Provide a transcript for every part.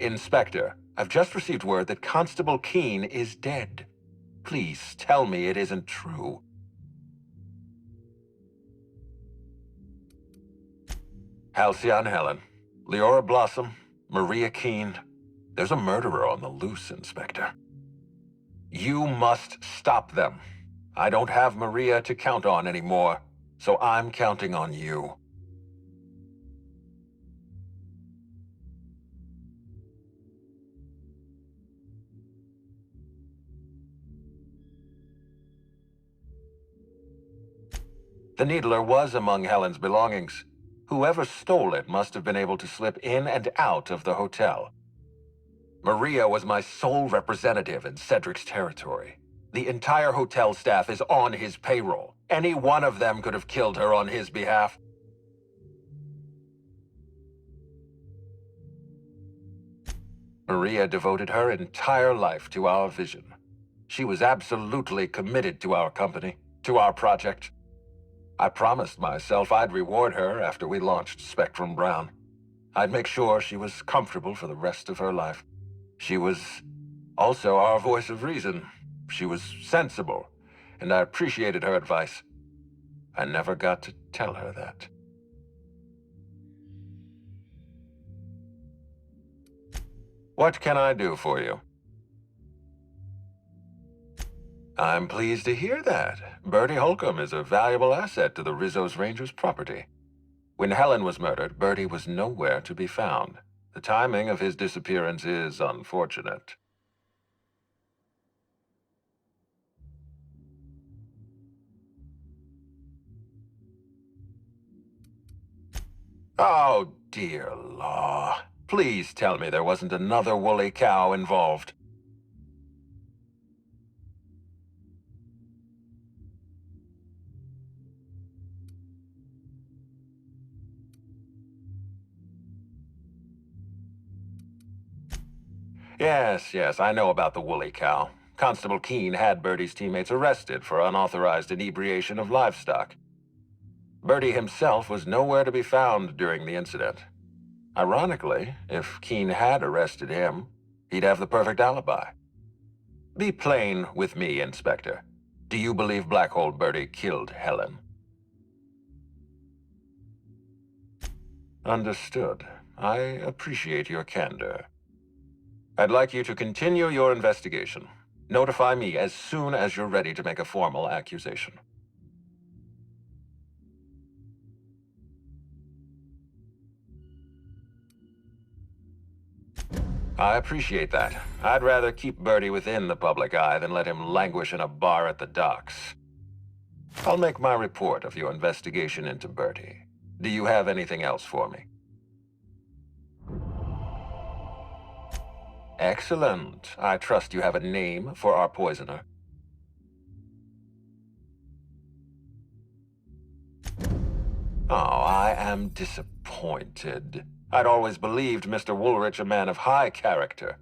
Inspector, I've just received word that Constable Keene is dead. Please tell me it isn't true. Halcyon Helen, Leora Blossom, Maria Keene. There's a murderer on the loose, Inspector. You must stop them. I don't have Maria to count on anymore, so I'm counting on you. The needler was among Helen's belongings. Whoever stole it must have been able to slip in and out of the hotel. Maria was my sole representative in Cedric's territory. The entire hotel staff is on his payroll. Any one of them could have killed her on his behalf. Maria devoted her entire life to our vision. She was absolutely committed to our company, to our project. I promised myself I'd reward her after we launched Spectrum Brown. I'd make sure she was comfortable for the rest of her life. She was also our voice of reason. She was sensible, and I appreciated her advice. I never got to tell her that. What can I do for you? I'm pleased to hear that. Bertie Holcomb is a valuable asset to the Rizzo's Rangers property. When Helen was murdered, Bertie was nowhere to be found. The timing of his disappearance is unfortunate. Oh, dear law. Please tell me there wasn't another woolly cow involved. Yes, I know about the woolly cow. Constable Keene had Bertie's teammates arrested for unauthorized inebriation of livestock. Bertie himself was nowhere to be found during the incident. Ironically, if Keene had arrested him, he'd have the perfect alibi. Be plain with me, Inspector. Do you believe Black Hole Bertie killed Helen? Understood. I appreciate your candor. I'd like you to continue your investigation. Notify me as soon as you're ready to make a formal accusation. I appreciate that. I'd rather keep Bertie within the public eye than let him languish in a bar at the docks. I'll make my report of your investigation into Bertie. Do you have anything else for me? Excellent. I trust you have a name for our poisoner. Oh, I am disappointed. I'd always believed Mr. Woolrich a man of high character.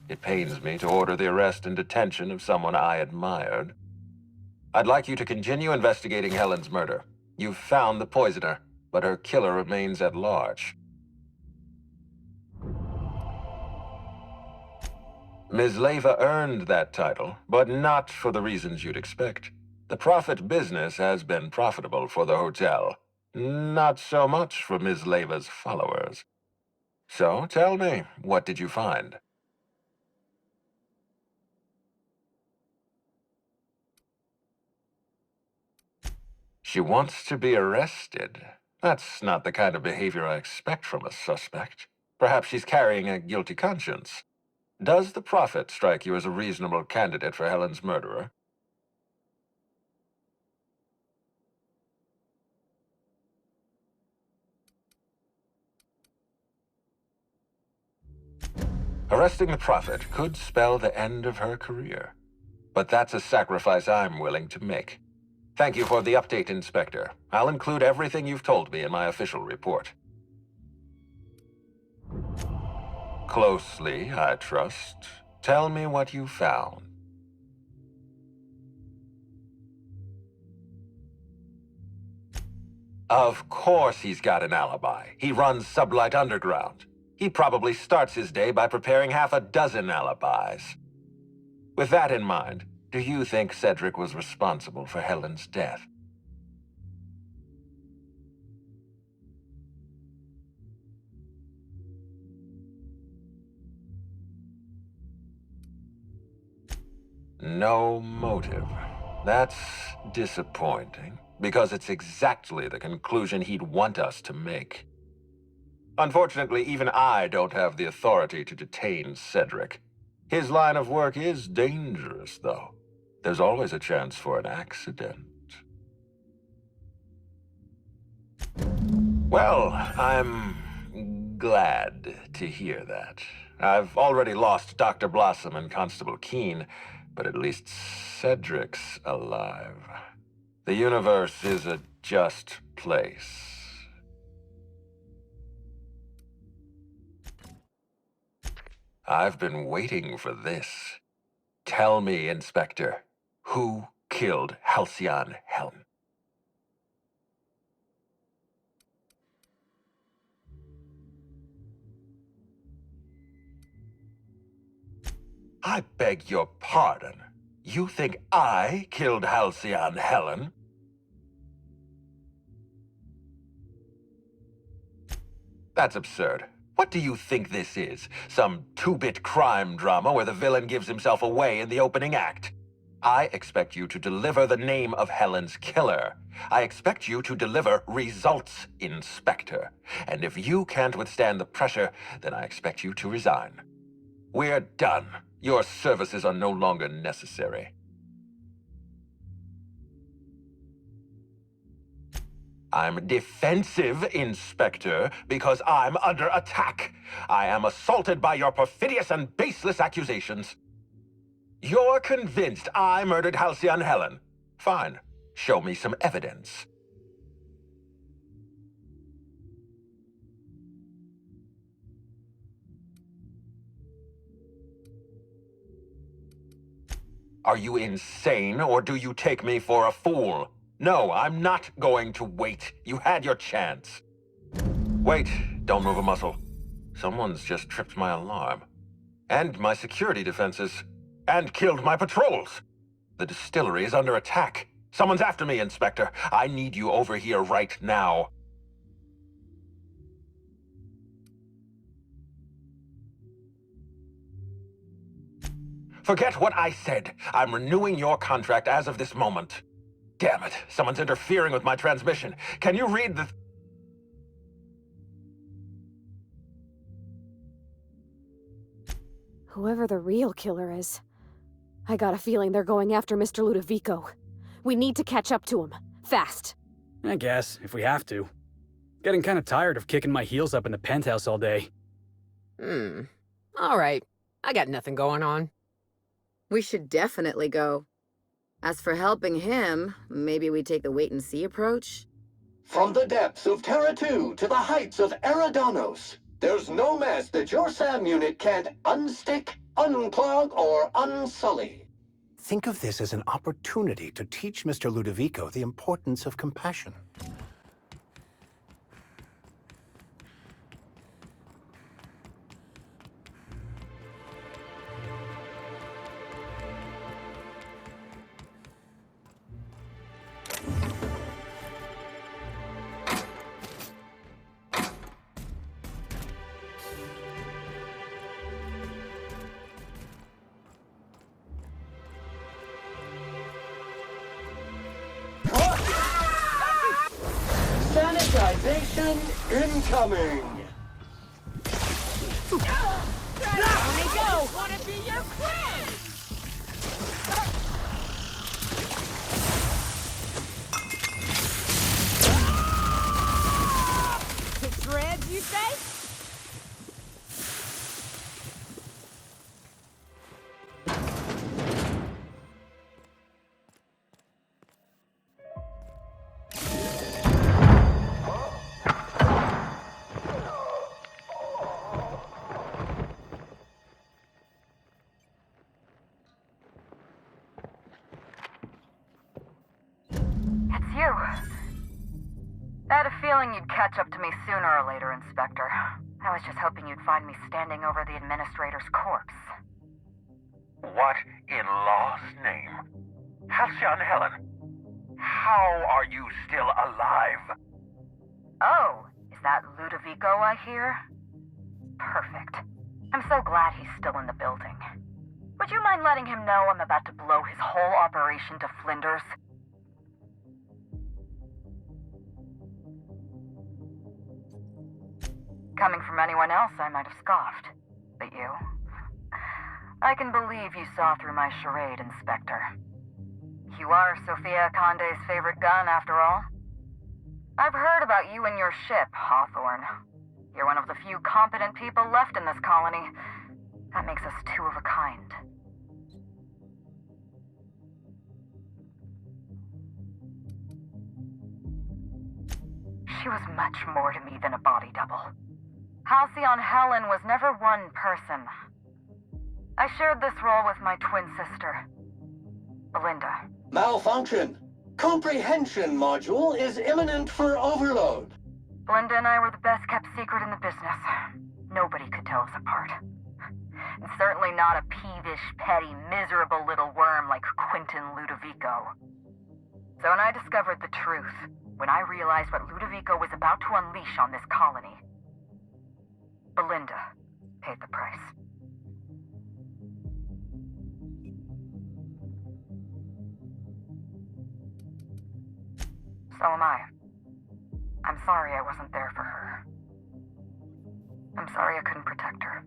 It pains me to order the arrest and detention of someone I admired. I'd like you to continue investigating Helen's murder. You've found the poisoner, but her killer remains at large. Ms. Leyva earned that title, but not for the reasons you'd expect. The profit business has been profitable for the hotel. Not so much for Ms. Leyva's followers. So, tell me, what did you find? She wants to be arrested. That's not the kind of behavior I expect from a suspect. Perhaps she's carrying a guilty conscience. Does the Prophet strike you as a reasonable candidate for Helen's murderer? Arresting the Prophet could spell the end of her career. But that's a sacrifice I'm willing to make. Thank you for the update, Inspector. I'll include everything you've told me in my official report. Closely, I trust. Tell me what you found. Of course he's got an alibi. He runs Sublight Underground. He probably starts his day by preparing half a dozen alibis. With that in mind, do you think Cedric was responsible for Helen's death? No motive. That's disappointing, because it's exactly the conclusion he'd want us to make. Unfortunately, even I don't have the authority to detain Cedric. His line of work is dangerous, though. There's always a chance for an accident. Well, I'm glad to hear that. I've already lost Dr. Blossom and Constable Keene, but at least Cedric's alive. The universe is a just place. I've been waiting for this. Tell me, Inspector, who killed Halcyon Helen? I beg your pardon. You think I killed Halcyon Helen? That's absurd. What do you think this is? Some two-bit crime drama where the villain gives himself away in the opening act? I expect you to deliver the name of Helen's killer. I expect you to deliver results, Inspector. And if you can't withstand the pressure, then I expect you to resign. We're done. Your services are no longer necessary. I'm defensive, Inspector, because I'm under attack. I am assaulted by your perfidious and baseless accusations. You're convinced I murdered Halcyon Helen. Fine. Show me some evidence. Are you insane, or do you take me for a fool? No, I'm not going to wait. You had your chance. Wait, don't move a muscle. Someone's just tripped my alarm. And my security defenses. And killed my patrols. The distillery is under attack. Someone's after me, Inspector. I need you over here right now. Forget what I said. I'm renewing your contract as of this moment. Damn it, someone's interfering with my transmission. Can you read the... Whoever the real killer is, I got a feeling they're going after Mr. Ludovico. We need to catch up to him. Fast. I guess, if we have to. Getting kind of tired of kicking my heels up in the penthouse all day. All right. I got nothing going on. We should definitely go. As for helping him, maybe we take the wait-and-see approach? From the depths of Terra 2 to the heights of Eridanos, there's no mess that your SAM unit can't unstick, unclog, or unsully. Think of this as an opportunity to teach Mr. Ludovico the importance of compassion. Sanitization incoming! Let me go! Wanna be your friend! To shreds, you say? It's you. I had a feeling you'd catch up to me sooner or later, Inspector. I was just hoping you'd find me standing over the administrator's corpse. What in law's name? Halcyon Helen, how are you still alive? Oh, is that Ludovico I hear? Perfect. I'm so glad he's still in the building. Would you mind letting him know I'm about to blow his whole operation to flinders? Coming from anyone else, I might have scoffed. But you? I can believe you saw through my charade, Inspector. You are Sophia Conde's favorite gun, after all. I've heard about you and your ship, Hawthorne. You're one of the few competent people left in this colony. That makes us two of a kind. She was much more to me than a body double. Halcyon Helen was never one person. I shared this role with my twin sister, Belinda. Malfunction. Comprehension module is imminent for overload. Belinda and I were the best kept secret in the business. Nobody could tell us apart. And certainly not a peevish, petty, miserable little worm like Quentin Ludovico. So when I discovered the truth, when I realized what Ludovico was about to unleash on this colony, Belinda paid the price. So am I. I'm sorry I wasn't there for her. I'm sorry I couldn't protect her.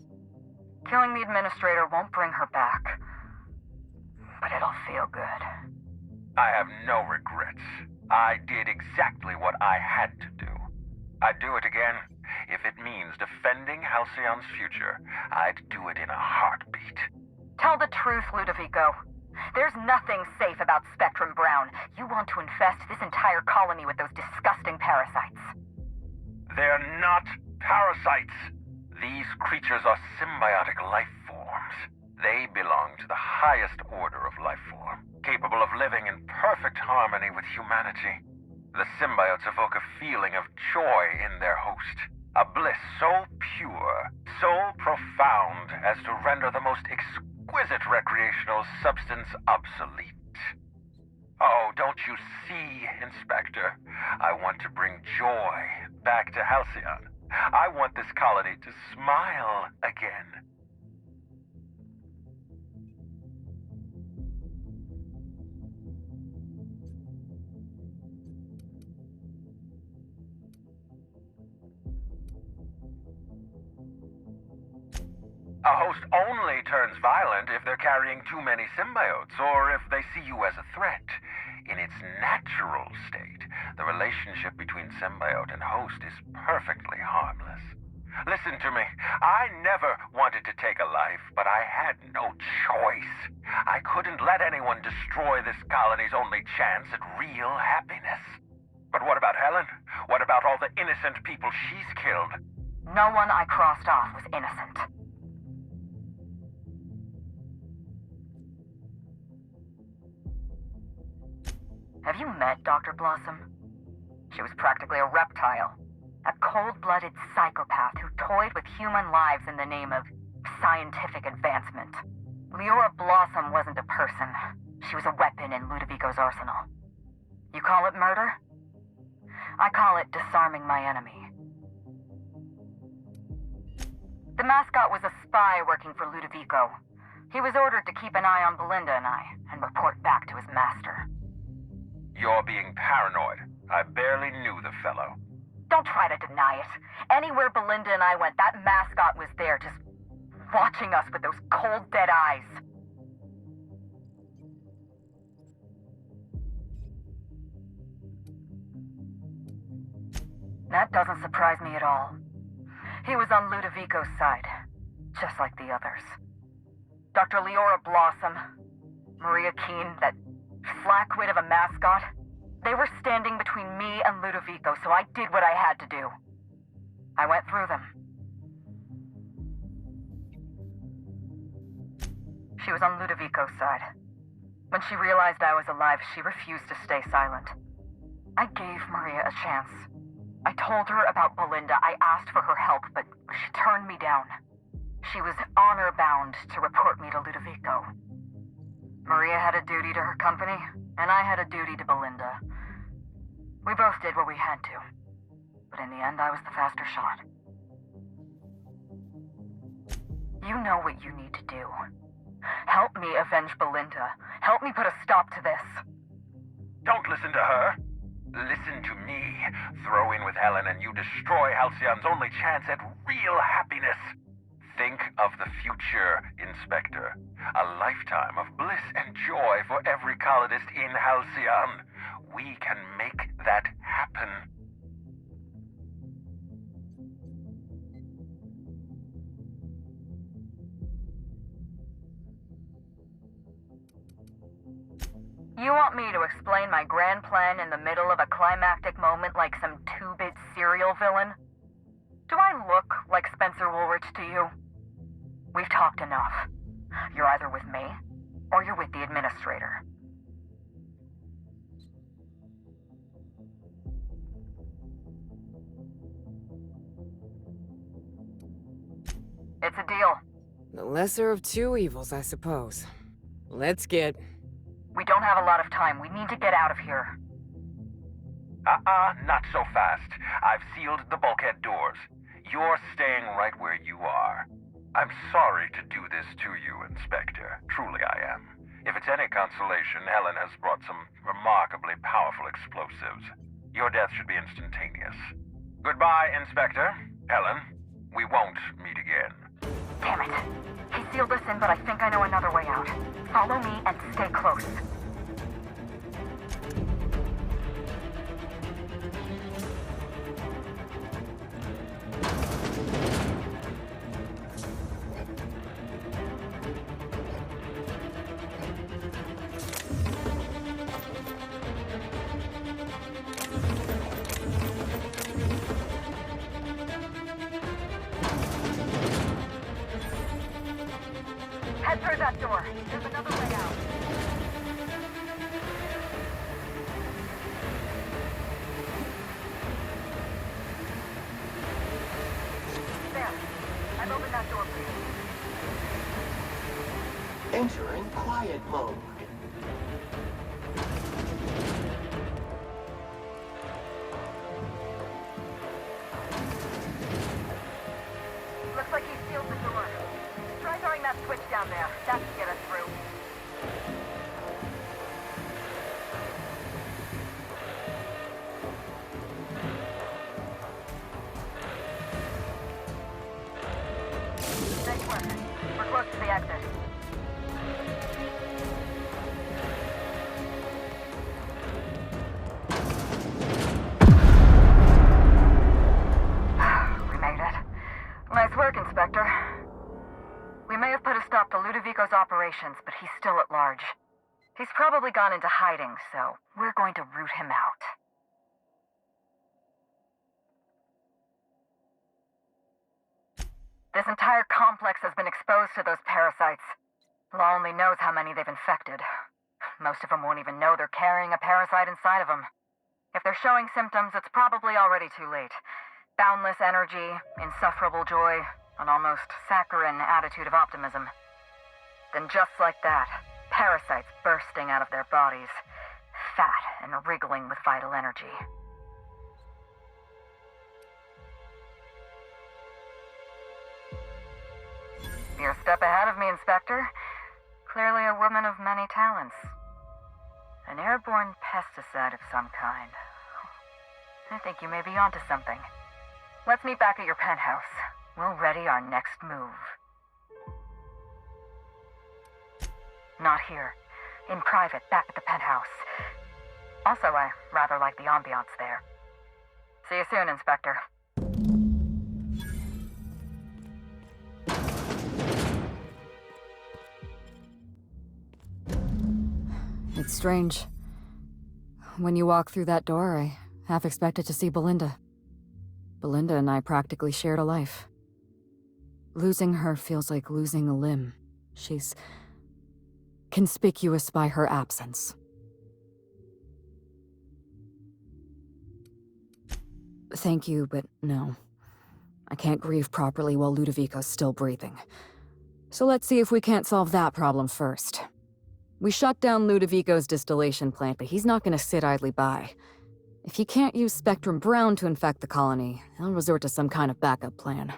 Killing the administrator won't bring her back, but it'll feel good. I have no regrets. I did exactly what I had to do. I'd do it again. If it means defending Halcyon's future, I'd do it in a heartbeat. Tell the truth, Ludovico. There's nothing safe about Spectrum Brown. You want to infest this entire colony with those disgusting parasites. They're not parasites. These creatures are symbiotic life forms. They belong to the highest order of life form, capable of living in perfect harmony with humanity. The symbiotes evoke a feeling of joy in their host, a bliss so pure, so profound as to render the most exquisite recreational substance obsolete. Oh, don't you see, Inspector? I want to bring joy back to Halcyon. I want this colony to smile again. A host only turns violent if they're carrying too many symbiotes, or if they see you as a threat. In its natural state, the relationship between symbiote and host is perfectly harmless. Listen to me. I never wanted to take a life, but I had no choice. I couldn't let anyone destroy this colony's only chance at real happiness. But what about Helen? What about all the innocent people she's killed? No one I crossed off was innocent. Have you met Dr. Blossom? She was practically a reptile. A cold-blooded psychopath who toyed with human lives in the name of scientific advancement. Leora Blossom wasn't a person. She was a weapon in Ludovico's arsenal. You call it murder? I call it disarming my enemy. The mascot was a spy working for Ludovico. He was ordered to keep an eye on Belinda and I, and report back to his master. You're being paranoid. I barely knew the fellow. Don't try to deny it. Anywhere Belinda and I went, that mascot was there, just watching us with those cold, dead eyes. That doesn't surprise me at all. He was on Ludovico's side, just like the others. Dr. Leora Blossom, Maria Keene, that flackwit of a mascot, they were standing between me and Ludovico, so I did what I had to do. I went through them. She was on Ludovico's side. When she realized I was alive, she refused to stay silent. I gave Maria a chance. I told her about Belinda. I asked for her help, but She turned me down. She was honor-bound to report me to Ludovico. Maria had a duty to her company, and I had a duty to Belinda. We both did what we had to. But in the end, I was the faster shot. You know what you need to do. Help me avenge Belinda. Help me put a stop to this. Don't listen to her. Listen to me. Throw in with Helen and you destroy Halcyon's only chance at real happiness. Think of the future, Inspector. A lifetime of bliss and joy for every colonist in Halcyon. We can make that happen. You want me to explain my grand plan in the middle of a climactic moment like some two-bit serial villain? Do I look like Spencer Woolrich to you? We've talked enough. You're either with me, or you're with the Administrator. It's a deal. The lesser of two evils, I suppose. Let's get... We don't have a lot of time. We need to get out of here. Not so fast. I've sealed the bulkhead doors. You're staying right where you are. I'm sorry to do this to you, Inspector. Truly I am. If it's any consolation, Helen has brought some remarkably powerful explosives. Your death should be instantaneous. Goodbye, Inspector. Helen, we won't meet again. Damn it. He sealed us in, but I think I know another way out. Follow me and stay close. Head through that door. There's another way out. There. I've opened that door for you. Entering quiet mode. Looks like he sealed the door. Try throwing that switch down there. That should get us through. Nice work. We're close to the exit. We made it. Nice work, Inspector. We may have put a stop to Ludovico's operations, but he's still at large. He's probably gone into hiding, so we're going to root him out. This entire complex has been exposed to those parasites. Law only knows how many they've infected. Most of them won't even know they're carrying a parasite inside of them. If they're showing symptoms, it's probably already too late. Boundless energy, insufferable joy, an almost saccharine attitude of optimism. Then just like that, parasites bursting out of their bodies, fat and wriggling with vital energy. You're a step ahead of me, Inspector. Clearly a woman of many talents. An airborne pesticide of some kind. I think you may be onto something. Let's meet back at your penthouse. We'll ready our next move. Not here. In private, back at the penthouse. Also, I rather like the ambiance there. See you soon, Inspector. It's strange. When you walk through that door, I half expected to see Belinda. Belinda and I practically shared a life. Losing her feels like losing a limb. She's conspicuous by her absence. Thank you, but no. I can't grieve properly while Ludovico's still breathing. So let's see if we can't solve that problem first. We shut down Ludovico's distillation plant, but he's not gonna sit idly by. If he can't use Spectrum Brown to infect the colony, he'll resort to some kind of backup plan.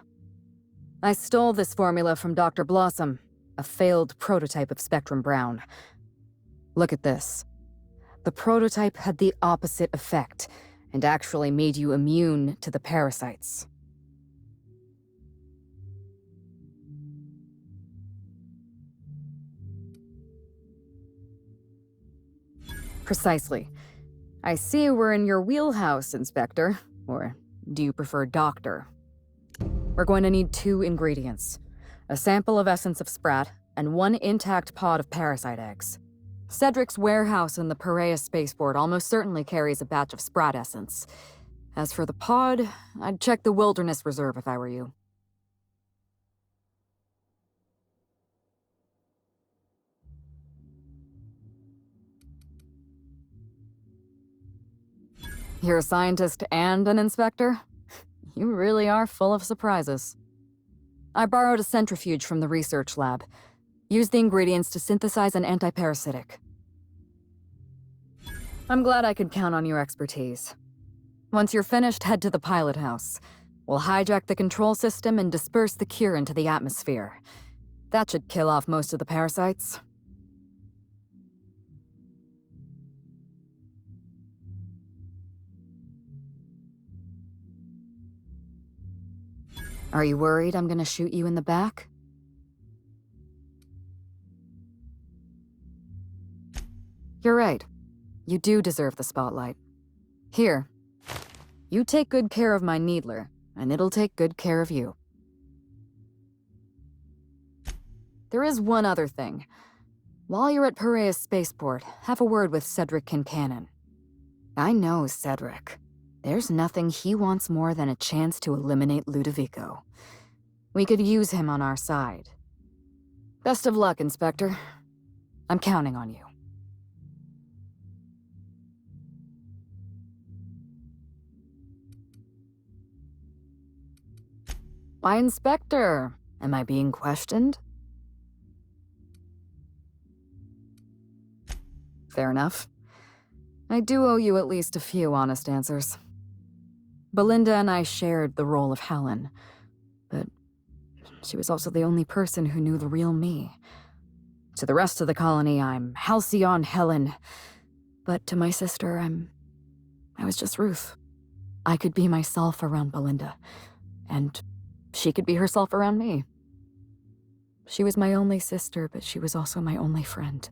I stole this formula from Dr. Blossom, a failed prototype of Spectrum Brown. Look at this. The prototype had the opposite effect, and actually made you immune to the parasites. Precisely. I see we're in your wheelhouse, Inspector. Or do you prefer Doctor? We're going to need 2 ingredients. A sample of essence of sprat, and 1 intact pod of parasite eggs. Cedric's warehouse in the Piraeus spaceport almost certainly carries a batch of sprat essence. As for the pod, I'd check the Wilderness Reserve if I were you. You're a scientist and an inspector? You really are full of surprises. I borrowed a centrifuge from the research lab. Used the ingredients to synthesize an antiparasitic. I'm glad I could count on your expertise. Once you're finished, head to the pilot house. We'll hijack the control system and disperse the cure into the atmosphere. That should kill off most of the parasites. Are you worried I'm gonna shoot you in the back? You're right. You do deserve the spotlight. Here. You take good care of my Needler, and it'll take good care of you. There is one other thing. While you're at Piraeus Spaceport, have a word with Cedric Kincannon. I know Cedric. There's nothing he wants more than a chance to eliminate Ludovico. We could use him on our side. Best of luck, Inspector. I'm counting on you. Why, Inspector? Am I being questioned? Fair enough. I do owe you at least a few honest answers. Belinda and I shared the role of Helen, but she was also the only person who knew the real me. To the rest of the colony, I'm Halcyon Helen, but to my sister, I was just Ruth. I could be myself around Belinda, and she could be herself around me. She was my only sister, but she was also my only friend.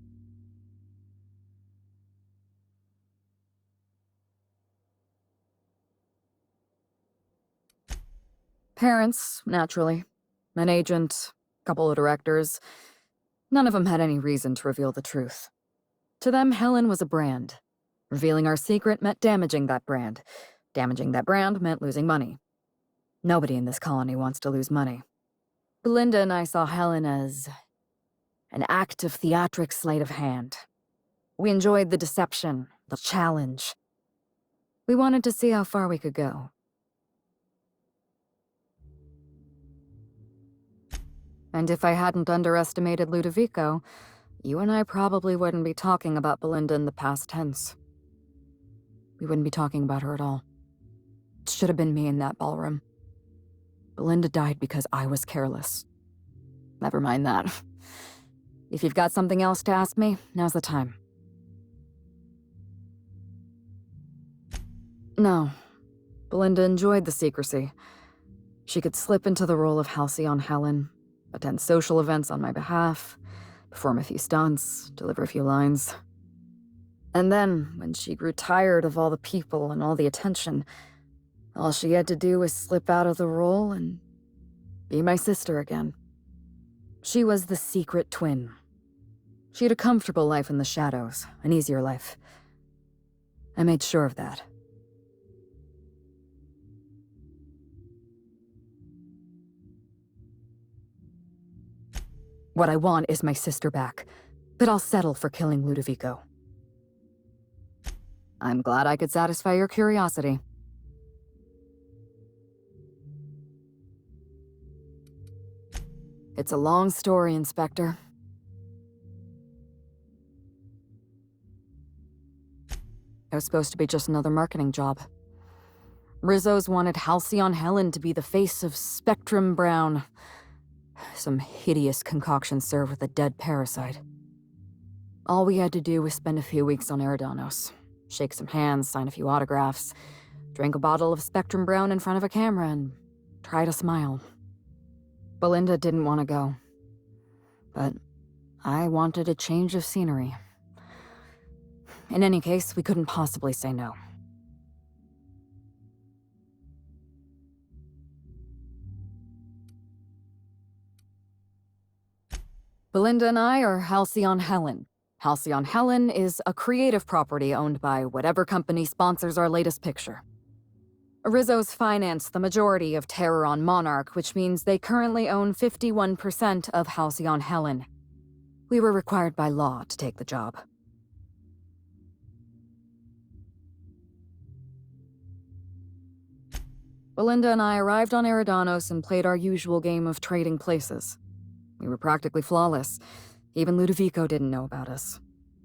Parents, naturally. An agent, a couple of directors. None of them had any reason to reveal the truth. To them, Helen was a brand. Revealing our secret meant damaging that brand. Damaging that brand meant losing money. Nobody in this colony wants to lose money. Belinda and I saw Helen as an act of theatric sleight of hand. We enjoyed the deception, the challenge. We wanted to see how far we could go. And if I hadn't underestimated Ludovico, you and I probably wouldn't be talking about Belinda in the past tense. We wouldn't be talking about her at all. It should have been me in that ballroom. Belinda died because I was careless. Never mind that. If you've got something else to ask me, now's the time. No. Belinda enjoyed the secrecy. She could slip into the role of Halcyon Helen, attend social events on my behalf, perform a few stunts, deliver a few lines. And then, when she grew tired of all the people and all the attention, all she had to do was slip out of the role and be my sister again. She was the secret twin. She had a comfortable life in the shadows, an easier life. I made sure of that. What I want is my sister back, but I'll settle for killing Ludovico. I'm glad I could satisfy your curiosity. It's a long story, Inspector. It was supposed to be just another marketing job. Rizzo's wanted Halcyon Helen to be the face of Spectrum Brown. Some hideous concoction served with a dead parasite. All we had to do was spend a few weeks on Eridanos, shake some hands, sign a few autographs, drink a bottle of Spectrum Brown in front of a camera, and try to smile. Belinda didn't want to go, but I wanted a change of scenery. In any case, we couldn't possibly say no. Belinda and I are Halcyon Helen. Halcyon Helen is a creative property owned by whatever company sponsors our latest picture. Rizzo's financed the majority of Terror on Monarch, which means they currently own 51% of Halcyon Helen. We were required by law to take the job. Belinda and I arrived on Eridanos and played our usual game of trading places. We were practically flawless. Even Ludovico didn't know about us.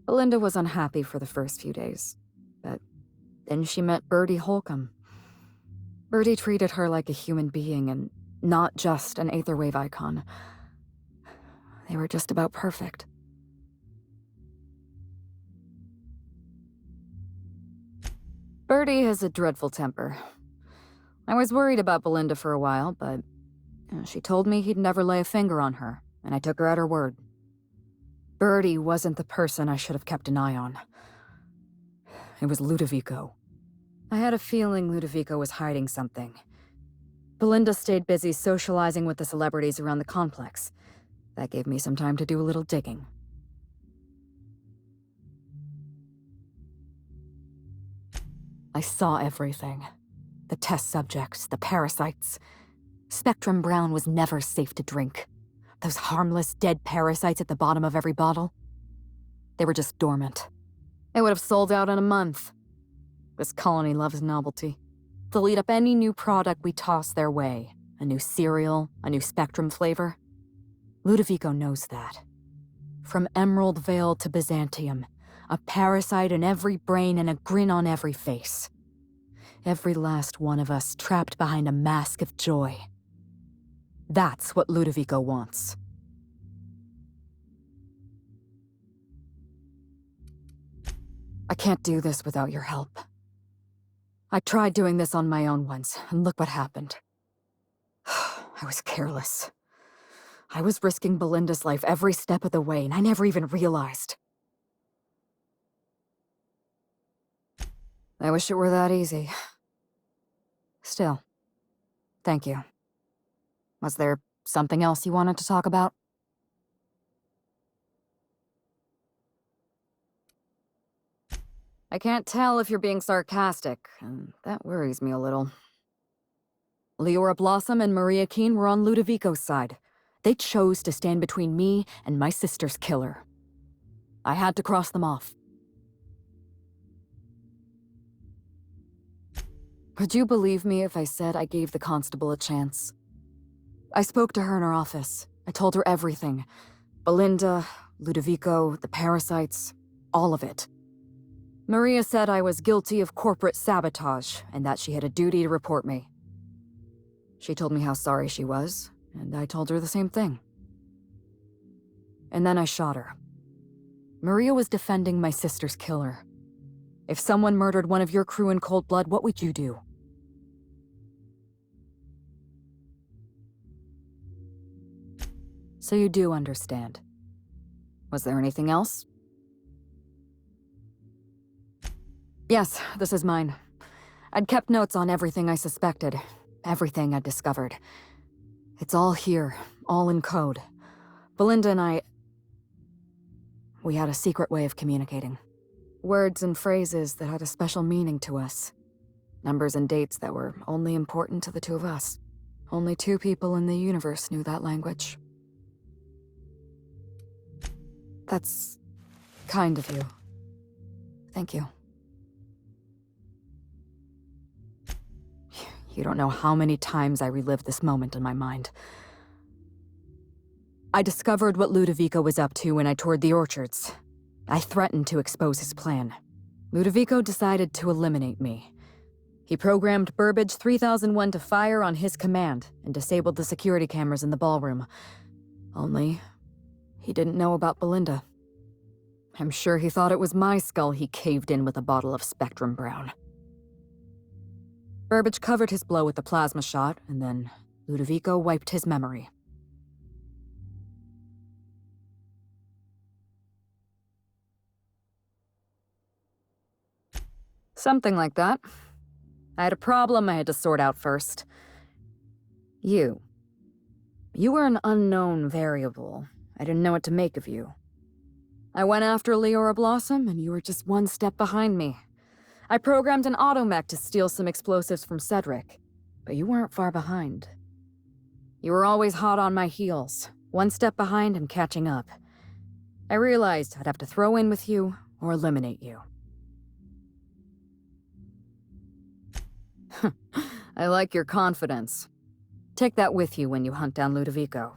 Belinda was unhappy for the first few days, but then she met Bertie Holcomb. Bertie treated her like a human being and not just an Aetherwave icon. They were just about perfect. Bertie has a dreadful temper. I was worried about Belinda for a while, but she told me he'd never lay a finger on her, and I took her at her word. Bertie wasn't the person I should have kept an eye on. It was Ludovico. I had a feeling Ludovico was hiding something. Belinda stayed busy socializing with the celebrities around the complex. That gave me some time to do a little digging. I saw everything. The test subjects, the parasites. Spectrum Brown was never safe to drink. Those harmless, dead parasites at the bottom of every bottle. They were just dormant. They would have sold out in a month. This colony loves novelty. They'll eat up any new product we toss their way. A new cereal, a new Spectrum flavor. Ludovico knows that. From Emerald Vale to Byzantium, a parasite in every brain and a grin on every face. Every last one of us trapped behind a mask of joy. That's what Ludovico wants. I can't do this without your help. I tried doing this on my own once, and look what happened. I was careless. I was risking Belinda's life every step of the way, and I never even realized. I wish it were that easy. Still, thank you. Was there something else you wanted to talk about? I can't tell if you're being sarcastic, and that worries me a little. Leora Blossom and Maria Keene were on Ludovico's side. They chose to stand between me and my sister's killer. I had to cross them off. Would you believe me if I said I gave the constable a chance? I spoke to her in her office. I told her everything. Belinda, Ludovico, the parasites, all of it. Maria said I was guilty of corporate sabotage, and that she had a duty to report me. She told me how sorry she was, and I told her the same thing. And then I shot her. Maria was defending my sister's killer. If someone murdered one of your crew in cold blood, what would you do? So you do understand. Was there anything else? Yes, this is mine. I'd kept notes on everything I suspected, everything I'd discovered. It's all here, all in code. Belinda and I... we had a secret way of communicating. Words and phrases that had a special meaning to us. Numbers and dates that were only important to the two of us. Only 2 people in the universe knew that language. That's kind of you. Thank you. You don't know how many times I relived this moment in my mind. I discovered what Ludovico was up to when I toured the orchards. I threatened to expose his plan. Ludovico decided to eliminate me. He programmed Burbage 3001 to fire on his command and disabled the security cameras in the ballroom. Only, he didn't know about Belinda. I'm sure he thought it was my skull he caved in with a bottle of Spectrum Brown. Burbage covered his blow with the plasma shot, and then Ludovico wiped his memory. Something like that. I had a problem I had to sort out first. You. You were an unknown variable. I didn't know what to make of you. I went after Leora Blossom, and you were just one step behind me. I programmed an automech to steal some explosives from Cedric, but you weren't far behind. You were always hot on my heels, one step behind and catching up. I realized I'd have to throw in with you or eliminate you. I like your confidence. Take that with you when you hunt down Ludovico.